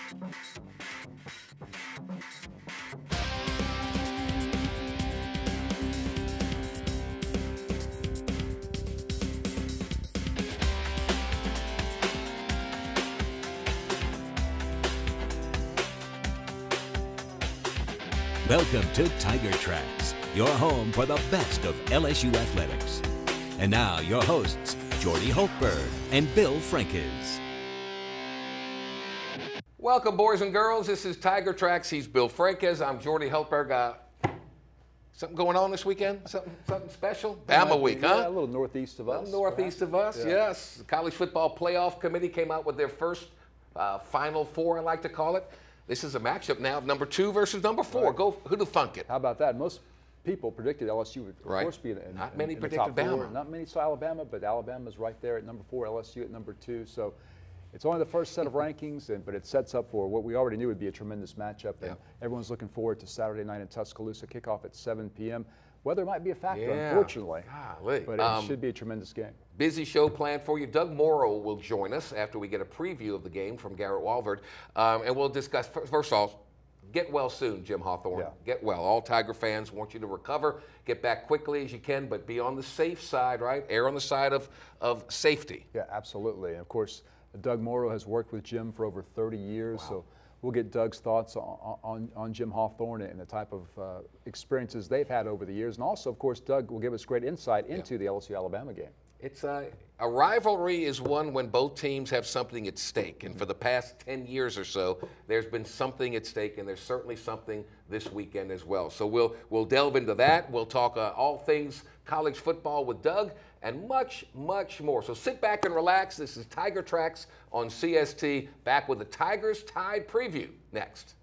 Welcome to Tiger Tracks, your home for the best of LSU athletics. And now your hosts, Jordy Hultberg and Bill Frankes. Welcome, boys and girls. This is Tiger Tracks. He's Bill Frankes. I'm Jordy Hultberg. Something going on this weekend? Something special? Bama week, huh? Yeah, a little northeast of us. Northeast of us, yeah. Yes. The College Football Playoff Committee came out with their first Final Four, I like to call it. This is a matchup now of number 2 versus number 4. Right. Go, who'd have thunk it? How about that? Most people predicted LSU would, of course, be in Not many in predicted the top Bama. 4. Not many saw Alabama, but Alabama's right there at number 4, LSU at number 2. So it's only the first set of rankings, but it sets up for what we already knew would be a tremendous matchup. And everyone's looking forward to Saturday night in Tuscaloosa, kickoff at 7 p.m. Weather might be a factor, unfortunately, but it should be a tremendous game. Busy show planned for you. Doug Moreau will join us after we get a preview of the game from Garrett Walvard, and we'll discuss, first of all, get well soon, Jim Hawthorne. Yeah. Get well. All Tiger fans want you to recover, get back quickly as you can, but be on the safe side, right? Err on the side of safety. Yeah, absolutely. And of course, Doug Moreau has worked with Jim for over 30 years, so we'll get Doug's thoughts on Jim Hawthorne and the type of experiences they've had over the years. And also, of course, Doug will give us great insight into the LSU-Alabama game. It's a rivalry is one when both teams have something at stake. And for the past 10 years or so, there's been something at stake, and there's certainly something this weekend as well. So we'll delve into that. We'll talk all things college football with Doug and much, much more. So sit back and relax. This is Tiger Tracks on CST, back with the Tigers-Tide preview next.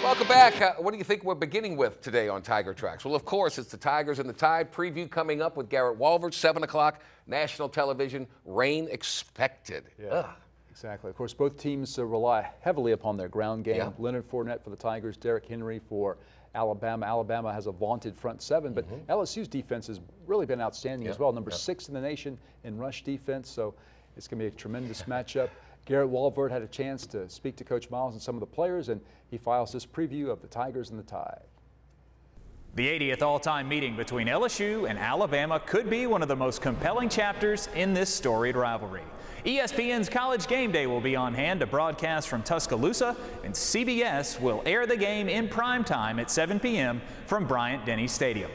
Welcome back. What do you think we're beginning with today on Tiger Tracks? Well, of course, it's the Tigers and the Tide preview coming up with Garrett Walvard, 7 o'clock, national television, rain expected. Yeah, exactly. Of course, both teams rely heavily upon their ground game. Yeah. Leonard Fournette for the Tigers, Derrick Henry for Alabama. Alabama has a vaunted front 7, but LSU's defense has really been outstanding as well. Number 6 in the nation in rush defense, so it's going to be a tremendous matchup. Garrett Walvard had a chance to speak to Coach Miles and some of the players, and he files this preview of the Tigers and the Tide. The 80th all-time meeting between LSU and Alabama could be one of the most compelling chapters in this storied rivalry. ESPN's College Game Day will be on hand to broadcast from Tuscaloosa, and CBS will air the game in primetime at 7 p.m. from Bryant-Denny Stadium.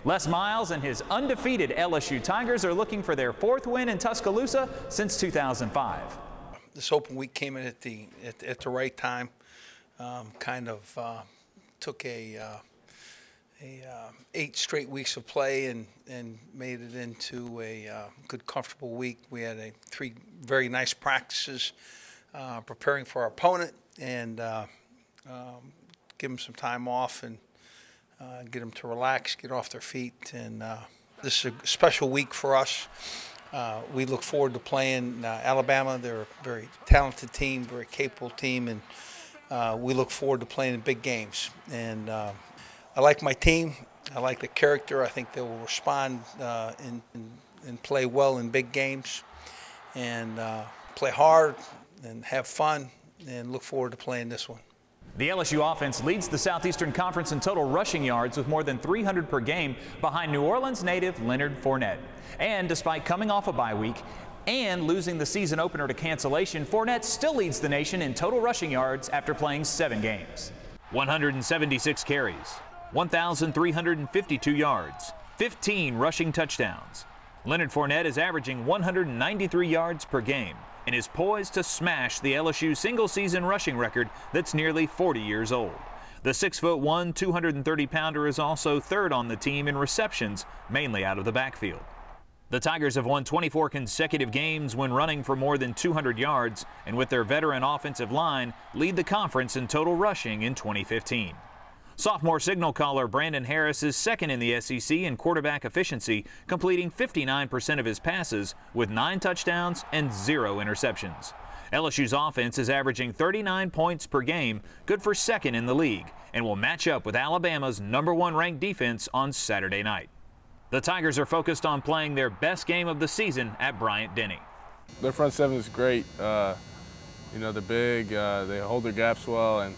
Les Miles and his undefeated LSU Tigers are looking for their 4th win in Tuscaloosa since 2005. This open week came in at the right time. Took 8 straight weeks of play and made it into a good, comfortable week. We had 3 very nice practices preparing for our opponent and give them some time off and get them to relax, get off their feet. And this is a special week for us. We look forward to playing Alabama. They're a very talented team, very capable team, and we look forward to playing in big games. And I like my team. I like the character. I think they will respond and play well in big games, and play hard and have fun, and look forward to playing this one. The LSU offense leads the Southeastern Conference in total rushing yards with more than 300 per game behind New Orleans native Leonard Fournette. And despite coming off a bye week and losing the season opener to cancellation, Fournette still leads the nation in total rushing yards after playing 7 games. 176 carries, 1,352 yards, 15 rushing touchdowns. Leonard Fournette is averaging 193 yards per game and is poised to smash the LSU single-season rushing record that's nearly 40 years old. The 6'1", 230-pounder is also third on the team in receptions, mainly out of the backfield. The Tigers have won 24 consecutive games when running for more than 200 yards, and with their veteran offensive line, lead the conference in total rushing in 2015. Sophomore signal caller Brandon Harris is second in the SEC in quarterback efficiency, completing 59% of his passes with 9 touchdowns and 0 interceptions. LSU's offense is averaging 39 points per game, good for second in the league, and will match up with Alabama's #1 ranked defense on Saturday night. The Tigers are focused on playing their best game of the season at Bryant-Denny. Their front seven is great. You know, they're big, they hold their gaps well, and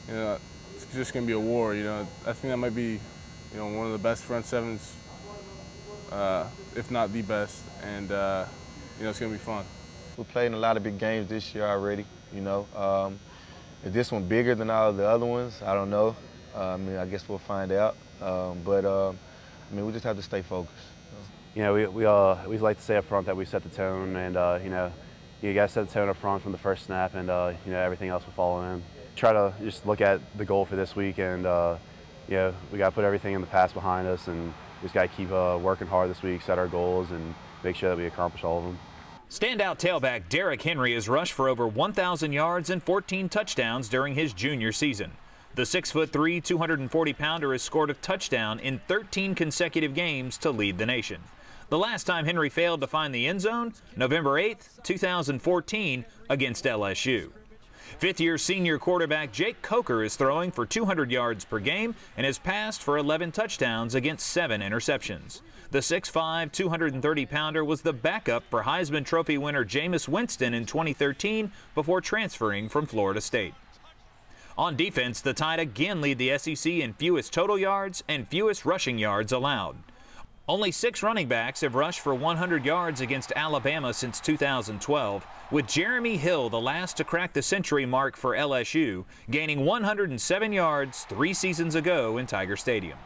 you know, it's just going to be a war. You know, I think that might be, you know, one of the best front sevens, if not the best, and you know, it's going to be fun. We played in a lot of big games this year already. You know, is this one bigger than all the other ones? I don't know. I mean, I guess we'll find out. I mean, we just have to stay focused. You know, we like to say up front that we set the tone, and you know, you guys set the tone up front from the first snap, and you know, everything else will follow in. Try to just look at the goal for this week, and you know, we got to put everything in the past behind us, and we just got to keep working hard this week, set our goals, and make sure that we accomplish all of them. Standout tailback Derrick Henry has rushed for over 1,000 yards and 14 touchdowns during his junior season. The 6'3", 240-pounder has scored a touchdown in 13 consecutive games to lead the nation. The last time Henry failed to find the end zone, November 8, 2014, against LSU. Fifth-year senior quarterback Jake Coker is throwing for 200 yards per game and has passed for 11 touchdowns against 7 interceptions. The 6'5", 230-pounder was the backup for Heisman Trophy winner Jameis Winston in 2013 before transferring from Florida State. On defense, the Tide again lead the SEC in fewest total yards and fewest rushing yards allowed. Only 6 running backs have rushed for 100 yards against Alabama since 2012, with Jeremy Hill the last to crack the century mark for LSU, gaining 107 yards 3 seasons ago in Tiger Stadium.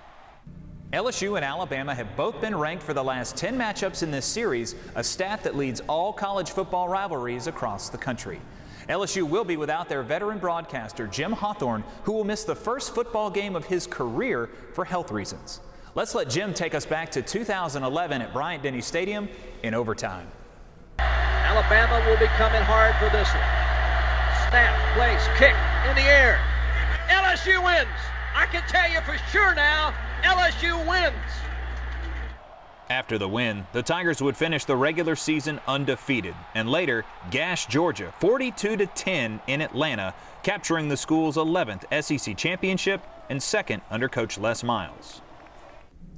LSU and Alabama have both been ranked for the last 10 matchups in this series, a stat that leads all college football rivalries across the country. LSU will be without their veteran broadcaster, Jim Hawthorne, who will miss the first football game of his career for health reasons. Let's let Jim take us back to 2011 at Bryant-Denny Stadium in overtime. Alabama will be coming hard for this one. Snap, place, kick, in the air. LSU wins. I can tell you for sure now, LSU wins. After the win, the Tigers would finish the regular season undefeated and later gash Georgia 42-10 in Atlanta, capturing the school's 11th SEC championship and second under Coach Les Miles.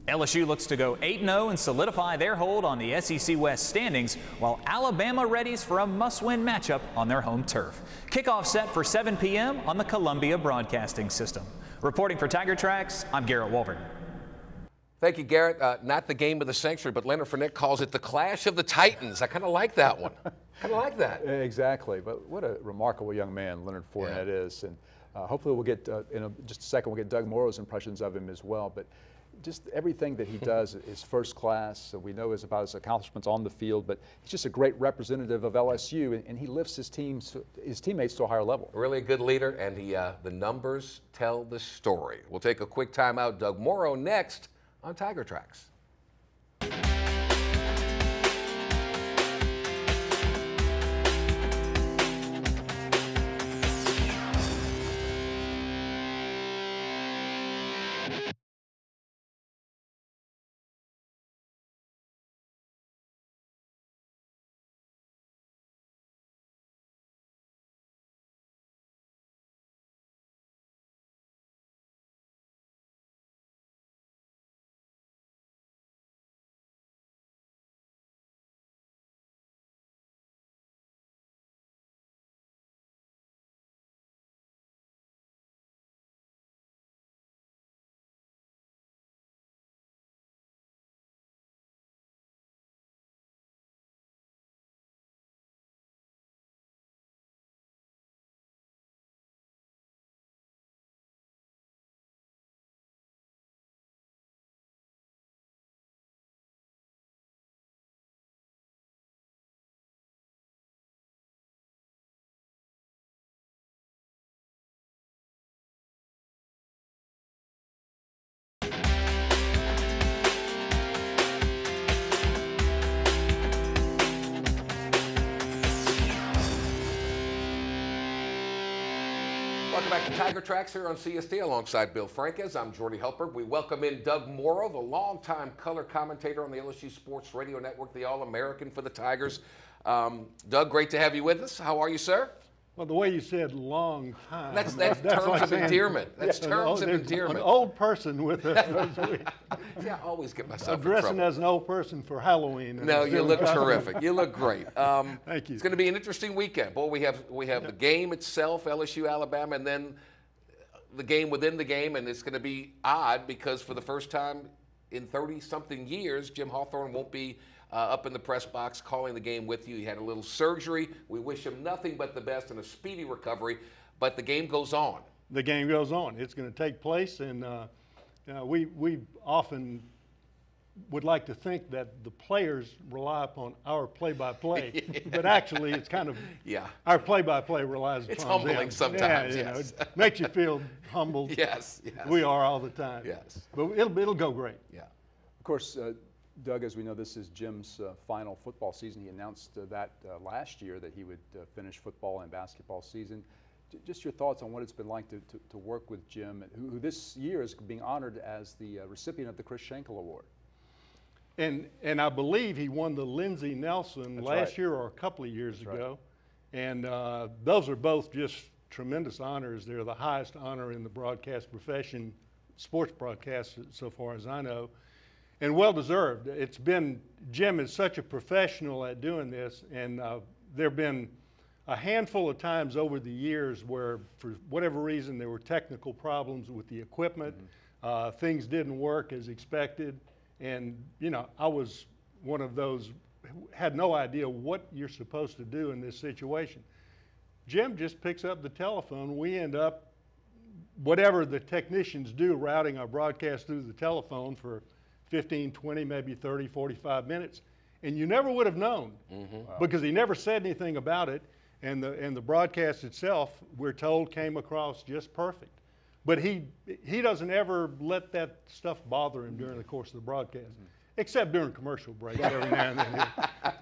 LSU looks to go 8-0 and solidify their hold on the SEC West standings, while Alabama readies for a must-win matchup on their home turf. Kickoff set for 7 p.m. on the Columbia Broadcasting System. Reporting for Tiger Tracks, I'm Garrett Wolverton. Thank you, Garrett. Not the game of the century, but Leonard Fournette calls it the Clash of the Titans. I kind of like that one. Kind of like that. Exactly. But what a remarkable young man Leonard Fournette is. And hopefully we'll get, just a second, we'll get Doug Moreau's impressions of him as well. But just everything that he does is first class. So we know about his accomplishments on the field, but he's just a great representative of LSU, and he lifts his teammates to a higher level. Really a good leader, and the numbers tell the story. We'll take a quick timeout. Doug Moreau next on Tiger Tracks. Welcome back to Tiger Tracks here on CST alongside Bill Franquez. I'm Jordy Helper. We welcome in Doug Moreau, the longtime color commentator on the LSU Sports Radio Network, the All-American for the Tigers. Doug, great to have you with us. How are you, sir? Well, the way you said "long time." That's terms like of saying, endearment. That's terms of endearment. An old person with us. See, I always get myself I'm dressing in trouble. as an old person for Halloween. No, you look terrific. You look great. Thank you. It's going to be an interesting weekend. Boy, we have the game itself, LSU, Alabama, and then the game within the game, and it's going to be odd because for the first time in 30-something years, Jim Hawthorne won't be up in the press box calling the game with you. He had a little surgery. We wish him nothing but the best and a speedy recovery, but the game goes on. The game goes on. It's going to take place, and we often would like to think that the players rely upon our play-by-play, but actually it's kind of our play-by-play relies upon It's humbling them. sometimes, Yeah, yes. it makes you feel humbled. Yes. We are all the time. Yes. But it'll go great. Yeah. Of course, Doug, as we know, this is Jim's final football season. He announced that last year that he would finish football and basketball season. Just your thoughts on what it's been like to work with Jim, who this year is being honored as the recipient of the Chris Schenkel Award. And I believe he won the Lindsey Nelson last year or a couple of years ago. Right. And those are both just tremendous honors. They're the highest honor in the broadcast profession, sports broadcast so far as I know, and well-deserved. Jim is such a professional at doing this, and there have been a handful of times over the years where, for whatever reason, there were technical problems with the equipment. Things didn't work as expected. And, I was one of those who had no idea what you're supposed to do in this situation. Jim just picks up the telephone. We end up, whatever the technicians do, routing our broadcast through the telephone for 15, 20, maybe 30, 45 minutes. And you never would have known because he never said anything about it. And the broadcast itself, we're told, came across just perfect. But he doesn't ever let that stuff bother him during the course of the broadcast, except during commercial breaks every now and then.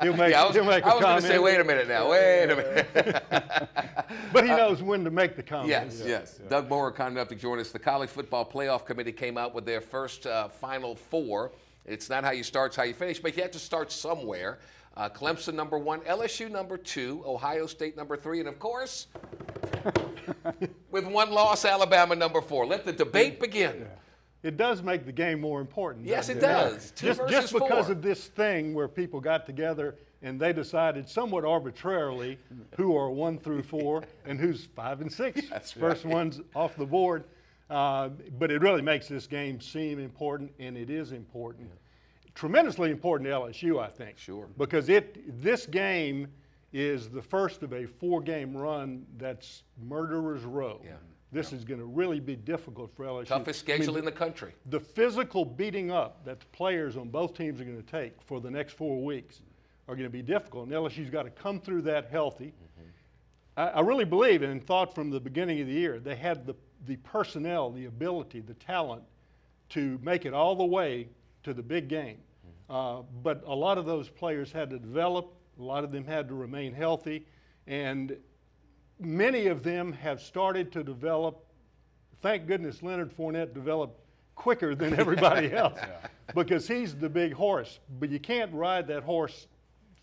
He'll make a comment. I was going to say, wait a minute now, wait a minute. But he knows when to make the comment. Yes. Doug Moore, kind enough to join us. The College Football Playoff Committee came out with their first Final Four. It's not how you start, it's how you finish, but you have to start somewhere. Clemson number 1, LSU number 2, Ohio State number 3, and of course, with one loss, Alabama number 4. Let the debate begin. Yeah. It does make the game more important. Yes, it does. Just because of this thing where people got together and they decided somewhat arbitrarily who are 1 through 4 and who's 5 and 6. That's First right. one's off the board. But it really makes this game seem important, and it is important. Yeah. Tremendously important to LSU, I think. Sure. Because this game is the first of a 4-game run that's murderer's row. Yeah. This is going to really be difficult for LSU. Toughest schedule in the country. The physical beating up that the players on both teams are going to take for the next 4 weeks are going to be difficult, and LSU's got to come through that healthy. I really believe and thought from the beginning of the year they had the personnel, the ability, the talent to make it all the way to the big game. But a lot of those players had to develop. A lot of them had to remain healthy. And many of them have started to develop. Thank goodness Leonard Fournette developed quicker than everybody else because he's the big horse. But you can't ride that horse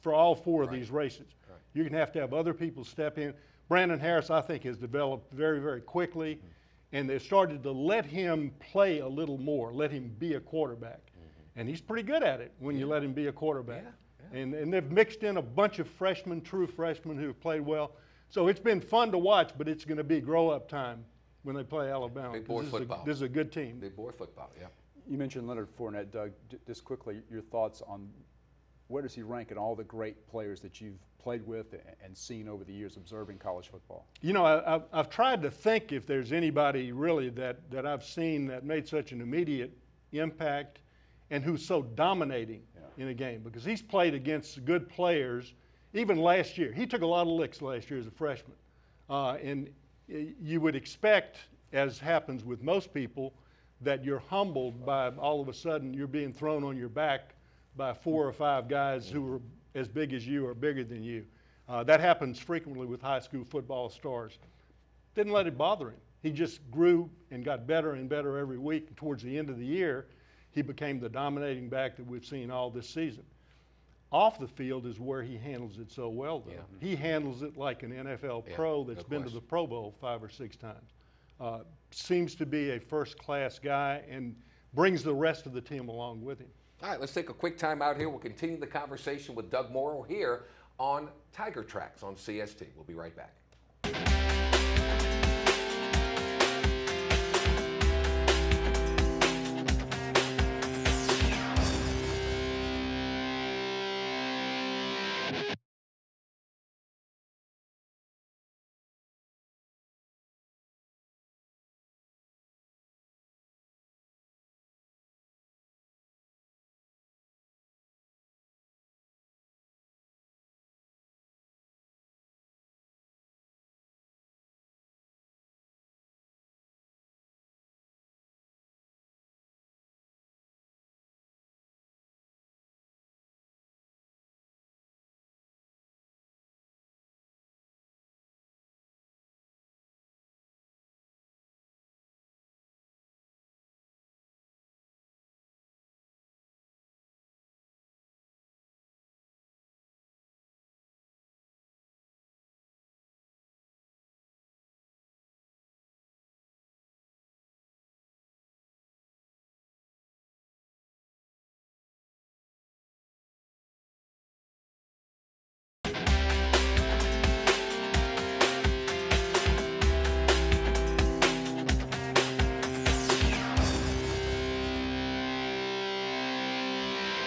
for all 4 of these races. Right. You're going to have other people step in. Brandon Harris, I think, has developed very, very quickly. And they've started to let him play a little more, let him be a quarterback. And he's pretty good at it when you let him be a quarterback. Yeah. And they've mixed in a bunch of freshmen, true freshmen who have played well. So it's been fun to watch, but it's going to be grow-up time when they play Alabama. Big boy football. This is a good team. Big boy football, yeah. You mentioned Leonard Fournette, Doug. Just quickly, your thoughts on where does he rank in all the great players that you've played with and seen over the years observing college football? I've tried to think if there's anybody really that I've seen that made such an immediate impact and who's so dominating in a game, because he's played against good players even last year. He took a lot of licks last year as a freshman. And you would expect, as happens with most people, that you're humbled by all of a sudden you're being thrown on your back by 4 or 5 guys who are as big as you or bigger than you. That happens frequently with high school football stars. didn't let it bother him. He just grew and got better and better every week. And towards the end of the year, he became the dominating back that we've seen all this season. Off the field is where he handles it so well, though. Yeah. He handles it like an NFL pro that's been to the Pro Bowl 5 or 6 times. Seems to be a first-class guy and brings the rest of the team along with him. All right, let's take a quick time out here. We'll continue the conversation with Doug Moreau here on Tiger Tracks on CST. We'll be right back.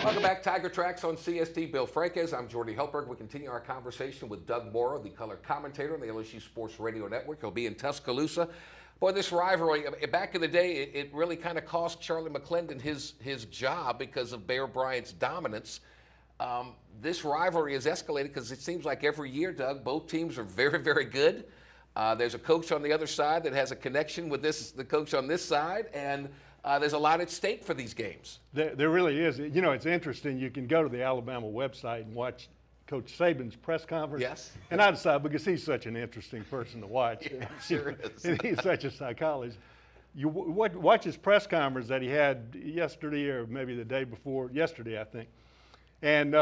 Welcome back, Tiger Tracks on CST. Bill Franquez, I'm Jordy Helperg. We continue our conversation with Doug Moreau, the color commentator on the LSU Sports Radio Network. He'll be in Tuscaloosa. Boy, this rivalry, back in the day, it really kind of cost Charlie McClendon his job because of Bear Bryant's dominance. This rivalry has escalated because it seems like every year, Doug, both teams are very, very good. There's a coach on the other side that has a connection with the coach on this side, and there's a lot at stake for these games. There really is. You know, it's interesting. You can go to the Alabama website and watch Coach Saban's press conference. Yes. And I decided, because he's such an interesting person to watch. Yeah, sure is. And he's such a psychologist. You watch his press conference that he had yesterday, or maybe the day before, yesterday, I think. And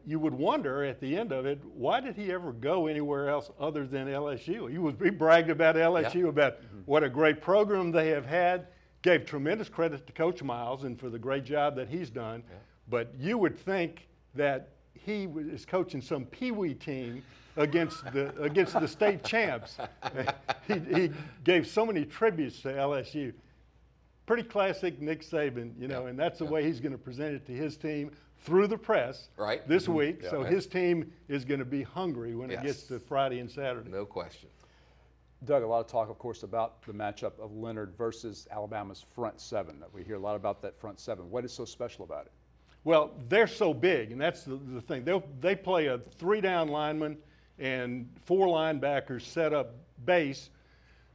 you would wonder at the end of it, why did he ever go anywhere else other than LSU? He bragged about LSU, about what a great program they have had. Gave tremendous credit to Coach Miles and for the great job that he's done. Yeah. But you would think that he is coaching some peewee team against the state champs. He gave so many tributes to LSU. Pretty classic Nick Saban, you know, and that's the way he's going to present it to his team through the press this week. Yeah, so his team is going to be hungry when it gets to Friday and Saturday. No question. Doug, a lot of talk, of course, about the matchup of Leonard versus Alabama's front seven. We hear a lot about that front seven. What is so special about it? Well, they're so big, and that's the thing. They play a 3-down lineman and 4 linebackers set up base.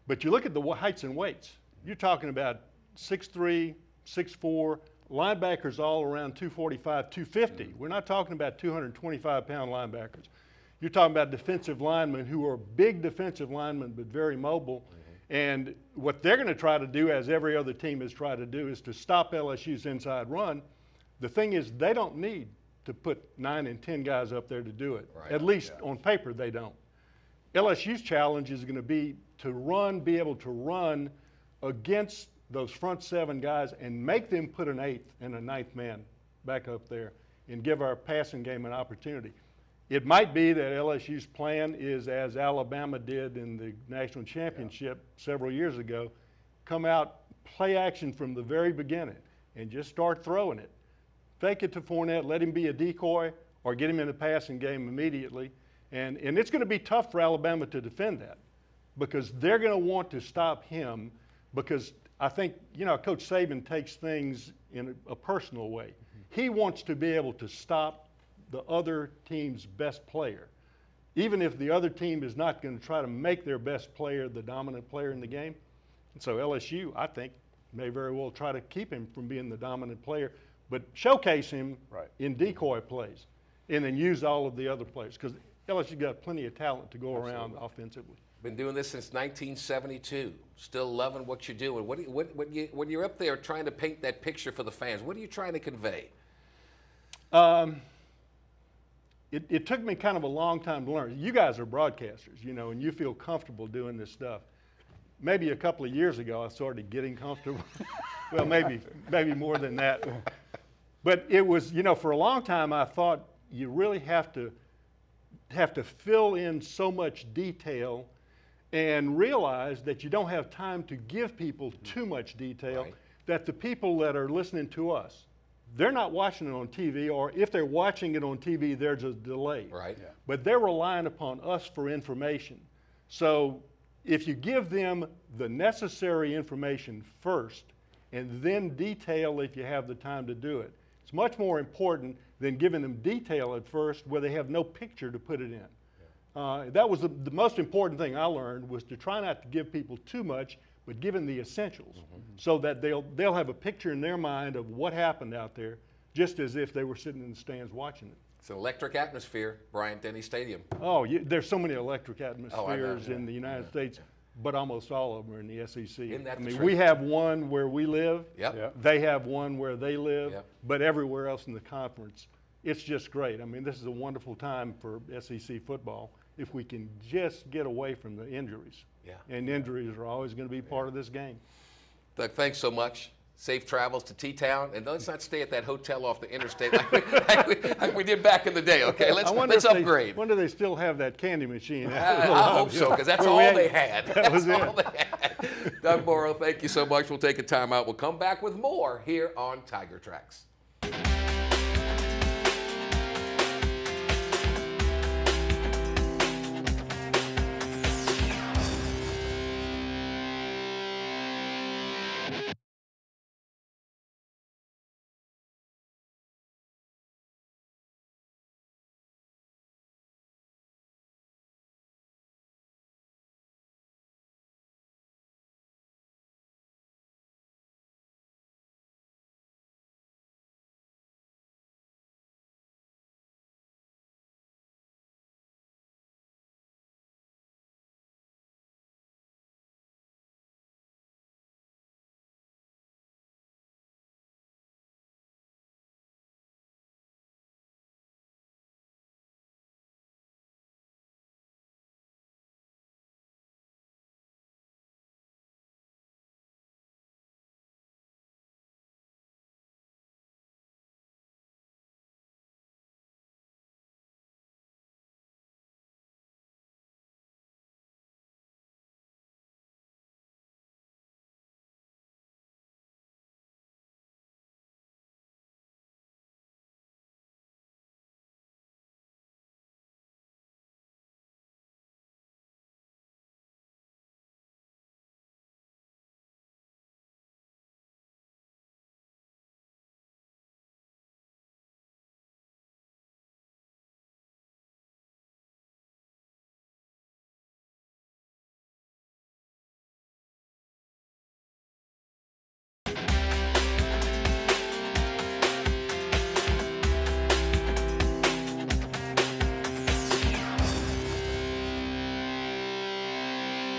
But you look at the heights and weights. You're talking about 6'3", 6'4", linebackers all around 245, 250. We're not talking about 225-pound linebackers. You're talking about defensive linemen who are big defensive linemen but very mobile. And what they're going to try to do, as every other team has tried to do, is to stop LSU's inside run. The thing is, they don't need to put 9 and 10 guys up there to do it. At least on paper, they don't. LSU's challenge is going to be to be able to run against those front 7 guys and make them put an 8th and a 9th man back up there and give our passing game an opportunity. It might be that LSU's plan is, as Alabama did in the national championship several years ago, come out, play action from the very beginning, and just start throwing it. Fake it to Fournette, let him be a decoy, or get him in the passing game immediately. And it's going to be tough for Alabama to defend that, because they're going to want to stop him, because I think, you know, Coach Saban takes things in a personal way. He wants to be able to stop the other team's best player, even if the other team is not going to try to make their best player the dominant player in the game. And so LSU, I think, may very well try to keep him from being the dominant player, but showcase him in decoy plays and then use all of the other players, because LSU got plenty of talent to go around offensively. Been doing this since 1972. Still loving what you're doing. When you're up there trying to paint that picture for the fans, what are you trying to convey? It took me kind of a long time to learn. You guys are broadcasters, you know, and you feel comfortable doing this stuff. Maybe a couple of years ago, I started getting comfortable. Well, maybe more than that. But it was, you know, for a long time, I thought you really have to fill in so much detail and realize that you don't have time to give people too much detail, right. That the people that are listening to us, they're not watching it on TV, or if they're watching it on TV, there's a delay. Right. Yeah. But they're relying upon us for information. So if you give them the necessary information first and then detail if you have the time to do it, it's much more important than giving them detail at first where they have no picture to put it in. That was the most important thing I learned, was to try not to give people too much, but give them the essentials, so that they'll have a picture in their mind of what happened out there, just as if they were sitting in the stands watching it. It's an electric atmosphere, Bryant-Denny Stadium. Oh, there's so many electric atmospheres in the United States, but almost all of them are in the SEC. Isn't that I mean, the we truth? have one where we live. Yep. They have one where they live. Yep. But everywhere else in the conference, it's just great. I mean, this is a wonderful time for SEC football if we can just get away from the injuries. Yeah. And injuries are always going to be part of this game. Doug, thanks so much. Safe travels to T-Town, and let's not stay at that hotel off the interstate like we did back in the day, okay? Let's upgrade. I wonder if they still have that candy machine. I hope so, because that's all they had. That was all they had. Doug Moreau, thank you so much. We'll take a timeout. We'll come back with more here on Tiger Tracks.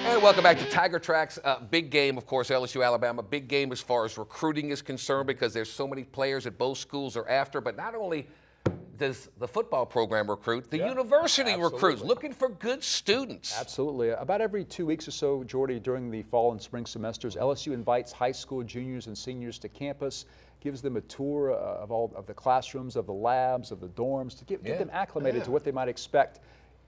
And welcome back to Tiger Tracks. Big game, of course, LSU, Alabama. Big game as far as recruiting is concerned, because there's so many players that both schools are after. But not only does the football program recruit, the university recruits, looking for good students. Absolutely. About every 2 weeks or so, Jordy, during the fall and spring semesters, LSU invites high school juniors and seniors to campus, gives them a tour of all of the classrooms, of the labs, of the dorms, to get them acclimated to what they might expect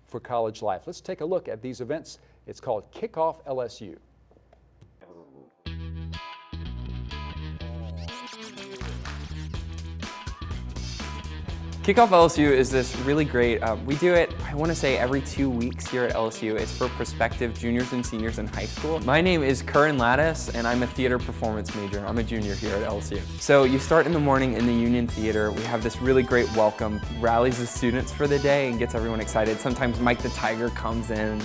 for college life. Let's take a look at these events. It's called Kickoff LSU. Kickoff LSU is this really great, we do it, I want to say every 2 weeks here at LSU. It's for prospective juniors and seniors in high school. My name is Curran Lattis, and I'm a theater performance major. I'm a junior here at LSU. So you start in the morning in the Union Theater. We have this really great welcome, rallies the students for the day and gets everyone excited. Sometimes Mike the Tiger comes in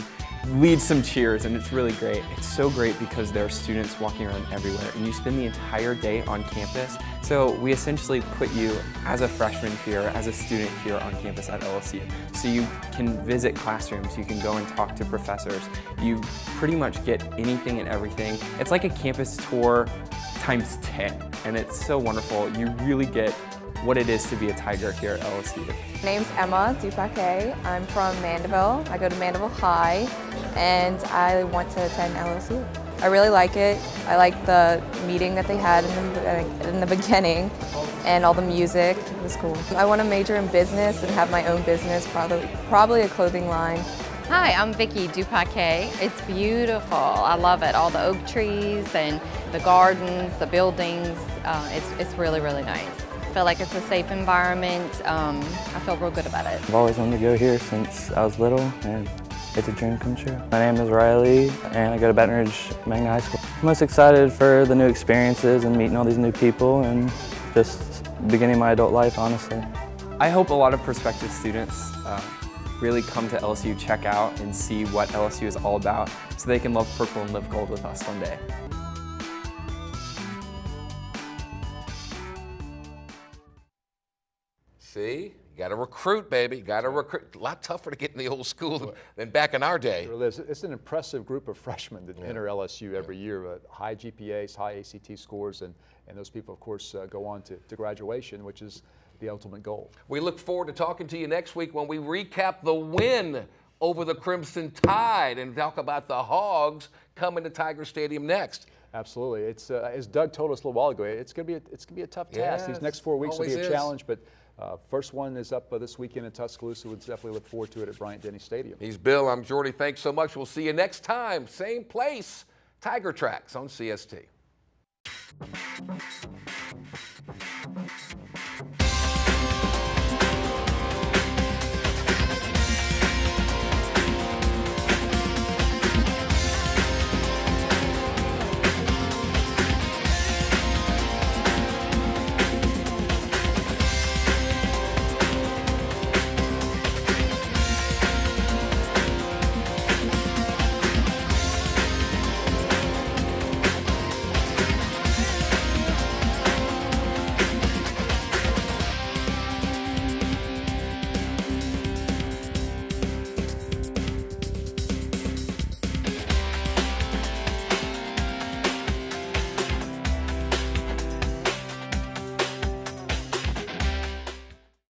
lead some cheers, and it's really great. It's so great because there are students walking around everywhere, and you spend the entire day on campus. So we essentially put you as a freshman here, as a student here on campus at LSU. So you can visit classrooms, you can go and talk to professors. You pretty much get anything and everything. It's like a campus tour times 10, and it's so wonderful. You really get what it is to be a Tiger here at LSU. My name's Emma Dupaquet. I'm from Mandeville. I go to Mandeville High, and I want to attend LSU. I really like it. I like the meeting that they had in the beginning, and all the music. It was cool. I want to major in business and have my own business, probably a clothing line. Hi, I'm Vicki Dupaquet. It's beautiful. I love it. All the oak trees and the gardens, the buildings. It's really, really nice. I feel like it's a safe environment. I feel real good about it. I've always wanted to go here since I was little, and it's a dream come true. My name is Riley, and I go to Baton Rouge Magna High School. I'm most excited for the new experiences and meeting all these new people and just beginning my adult life, honestly. I hope a lot of prospective students really come to LSU, check out, and see what LSU is all about so they can love purple and live gold with us one day. See? You got to recruit, baby. You got to recruit. A lot tougher to get in the old school than back in our day. It's an impressive group of freshmen that enter LSU every year. High GPAs, high ACT scores, and those people, of course, go on to graduation, which is the ultimate goal. We look forward to talking to you next week when we recap the win over the Crimson Tide and talk about the Hogs coming to Tiger Stadium next. Absolutely. It's as Doug told us a little while ago, it's going to be a tough task. These next 4 weeks will be a challenge, but first one is up this weekend in Tuscaloosa. We'll definitely look forward to it at Bryant-Denny Stadium. He's Bill. I'm Jordy. Thanks so much. We'll see you next time. Same place. Tiger Tracks on CST.